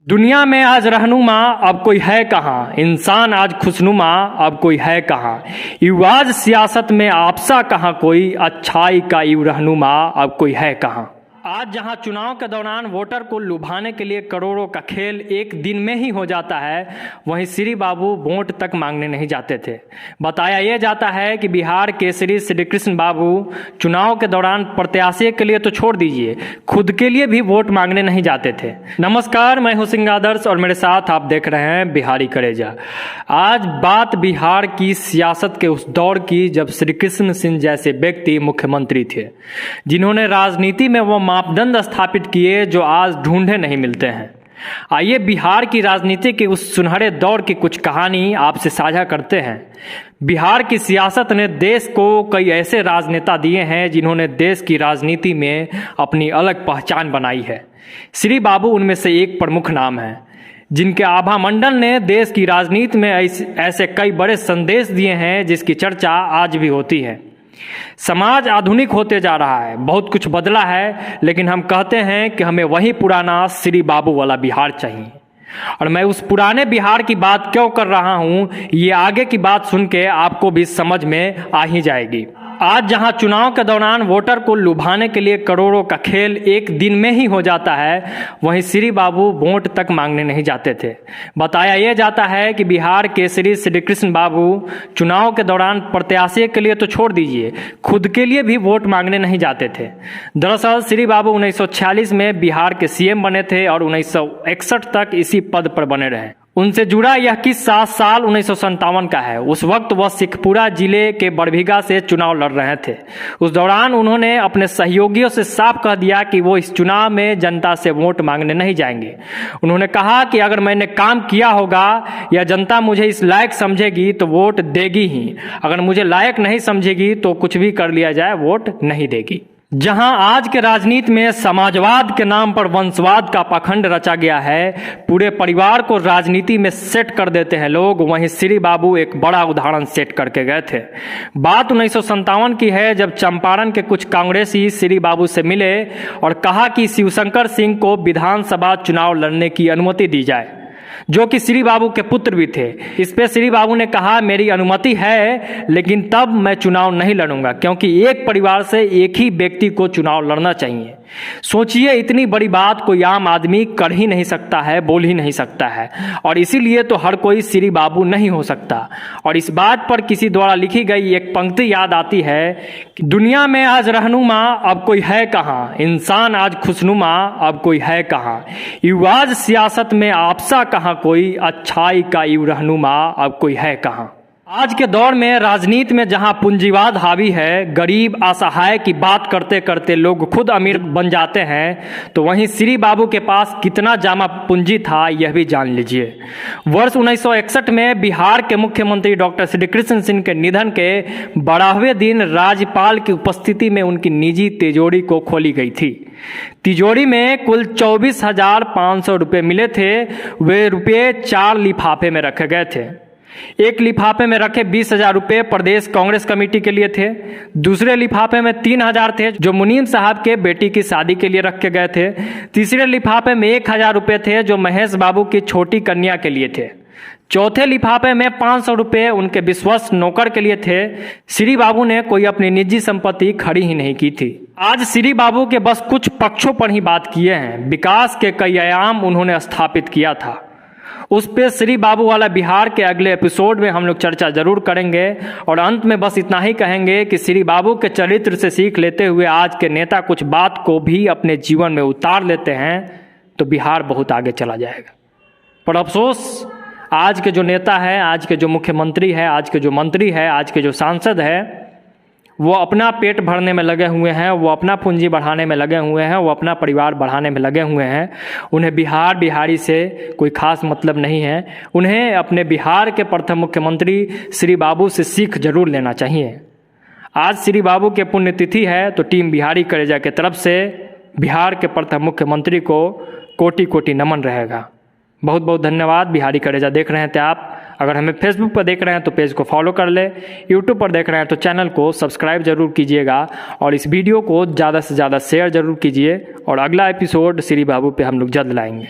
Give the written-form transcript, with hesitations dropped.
दुनिया में आज रहनुमा अब कोई है कहाँ, इंसान आज खुशनुमा अब कोई है कहाँ। युवाज सियासत में आपसा कहाँ कोई, अच्छाई का यू रहनुमा अब कोई है कहाँ। आज जहां चुनाव के दौरान वोटर को लुभाने के लिए करोड़ों का खेल एक दिन में ही हो जाता है, वहीं श्री बाबू वोट तक मांगने नहीं जाते थे। बताया यह जाता है कि बिहार केसरी श्री कृष्ण बाबू चुनाव के दौरान प्रत्याशी के लिए तो छोड़ दीजिए, खुद के लिए भी वोट मांगने नहीं जाते थे। नमस्कार, मैं हूं सिंह आदर्श और मेरे साथ आप देख रहे हैं बिहारी करेजा। आज बात बिहार की सियासत के उस दौर की जब श्री कृष्ण सिंह जैसे व्यक्ति मुख्यमंत्री थे, जिन्होंने राजनीति में वो मापदंड स्थापित किए जो आज ढूंढे नहीं मिलते हैं। आइए बिहार की राजनीति के उस सुनहरे दौर की कुछ कहानी आपसे साझा करते हैं। बिहार की सियासत ने देश को कई ऐसे राजनेता दिए हैं जिन्होंने देश की राजनीति में अपनी अलग पहचान बनाई है। श्री बाबू उनमें से एक प्रमुख नाम है, जिनके आभा मंडल ने देश की राजनीति में ऐसे कई बड़े संदेश दिए हैं जिसकी चर्चा आज भी होती है। समाज आधुनिक होते जा रहा है, बहुत कुछ बदला है, लेकिन हम कहते हैं कि हमें वही पुराना श्री बाबू वाला बिहार चाहिए। और मैं उस पुराने बिहार की बात क्यों कर रहा हूं, ये आगे की बात सुन के आपको भी समझ में आ ही जाएगी। आज जहां चुनाव के दौरान वोटर को लुभाने के लिए करोड़ों का खेल एक दिन में ही हो जाता है, वहीं श्री बाबू वोट तक मांगने नहीं जाते थे। बताया यह जाता है कि बिहार केसरी श्री कृष्ण बाबू चुनाव के दौरान प्रत्याशी के लिए तो छोड़ दीजिए, खुद के लिए भी वोट मांगने नहीं जाते थे। दरअसल श्री बाबू 1946 में बिहार के सीएम बने थे और 1961 तक इसी पद पर बने रहे। उनसे जुड़ा यह किस्सा साल 1957 का है। उस वक्त वह शेखपुरा जिले के बड़भीगा से चुनाव लड़ रहे थे। उस दौरान उन्होंने अपने सहयोगियों से साफ कह दिया कि वो इस चुनाव में जनता से वोट मांगने नहीं जाएंगे। उन्होंने कहा कि अगर मैंने काम किया होगा या जनता मुझे इस लायक समझेगी तो वोट देगी ही, अगर मुझे लायक नहीं समझेगी तो कुछ भी कर लिया जाए वोट नहीं देगी। जहां आज के राजनीति में समाजवाद के नाम पर वंशवाद का पाखंड रचा गया है, पूरे परिवार को राजनीति में सेट कर देते हैं लोग, वहीं श्री बाबू एक बड़ा उदाहरण सेट करके गए थे। बात 1957 की है, जब चंपारण के कुछ कांग्रेसी श्री बाबू से मिले और कहा कि शिवशंकर सिंह को विधानसभा चुनाव लड़ने की अनुमति दी जाए, जो कि श्री बाबू के पुत्र भी थे। इस पे श्री बाबू ने कहा, मेरी अनुमति है, लेकिन तब मैं चुनाव नहीं लड़ूंगा, क्योंकि एक परिवार से एक ही व्यक्ति को चुनाव लड़ना चाहिए। सोचिए, इतनी बड़ी बात कोई आम आदमी कर ही नहीं सकता है, बोल ही नहीं सकता है, और इसीलिए तो हर कोई श्री बाबू नहीं हो सकता। और इस बात पर किसी द्वारा लिखी गई एक पंक्ति याद आती है कि दुनिया में आज रहनुमा अब कोई है कहाँ, इंसान आज खुशनुमा अब कोई है कहाँ। युवाज सियासत में आपसा कहाँ कोई, अच्छाई का यू रहनुमा अब कोई है कहाँ। आज के दौर में राजनीति में जहां पूंजीवाद हावी है, गरीब असहाय की बात करते करते लोग खुद अमीर बन जाते हैं, तो वहीं श्री बाबू के पास कितना जामा पूंजी था यह भी जान लीजिए। वर्ष 1961 में बिहार के मुख्यमंत्री डॉक्टर श्री कृष्ण सिंह के निधन के 12वें दिन राज्यपाल की उपस्थिति में उनकी निजी तिजोरी को खोली गई थी। तिजोरी में कुल 24,500 रुपये मिले थे। वे रुपये 4 लिफाफे में रखे गए थे। एक लिफाफे में रखे 20,000 रुपये प्रदेश कांग्रेस कमेटी के लिए थे। दूसरे लिफाफे में 3,000 थे जो मुनीम साहब के बेटी की शादी के लिए रखे गए थे। तीसरे लिफाफे में 1,000 रुपये थे जो महेश बाबू की छोटी कन्या के लिए थे। चौथे लिफाफे में 500 रुपये उनके विश्वस्त नौकर के लिए थे। श्री बाबू ने कोई अपनी निजी संपत्ति खड़ी ही नहीं की थी। आज श्री बाबू के बस कुछ पक्षों पर ही बात किए हैं, विकास के कई आयाम उन्होंने स्थापित किया था। उस पे श्री बाबू वाला बिहार के अगले एपिसोड में हम लोग चर्चा जरूर करेंगे। और अंत में बस इतना ही कहेंगे कि श्री बाबू के चरित्र से सीख लेते हुए आज के नेता कुछ बात को भी अपने जीवन में उतार लेते हैं तो बिहार बहुत आगे चला जाएगा। पर अफसोस, आज के जो नेता है, आज के जो मुख्यमंत्री है, आज के जो मंत्री है, आज के जो सांसद है, वो अपना पेट भरने में लगे हुए हैं, वो अपना पूंजी बढ़ाने में लगे हुए हैं, वो अपना परिवार बढ़ाने में लगे हुए हैं। उन्हें बिहारी से कोई खास मतलब नहीं है। उन्हें अपने बिहार के प्रथम मुख्यमंत्री श्री बाबू से सीख जरूर लेना चाहिए। आज श्री बाबू के पुण्यतिथि है, तो टीम बिहारी करेजा के तरफ से बिहार के प्रथम मुख्यमंत्री को कोटि कोटि नमन रहेगा। बहुत बहुत धन्यवाद। बिहारी करेजा देख रहे थे आप। अगर हमें फेसबुक पर देख रहे हैं तो पेज को फॉलो कर ले, यूट्यूब पर देख रहे हैं तो चैनल को सब्सक्राइब जरूर कीजिएगा और इस वीडियो को ज़्यादा से ज़्यादा शेयर जरूर कीजिए। और अगला एपिसोड श्री बाबू पे हम लोग जल्द लाएंगे।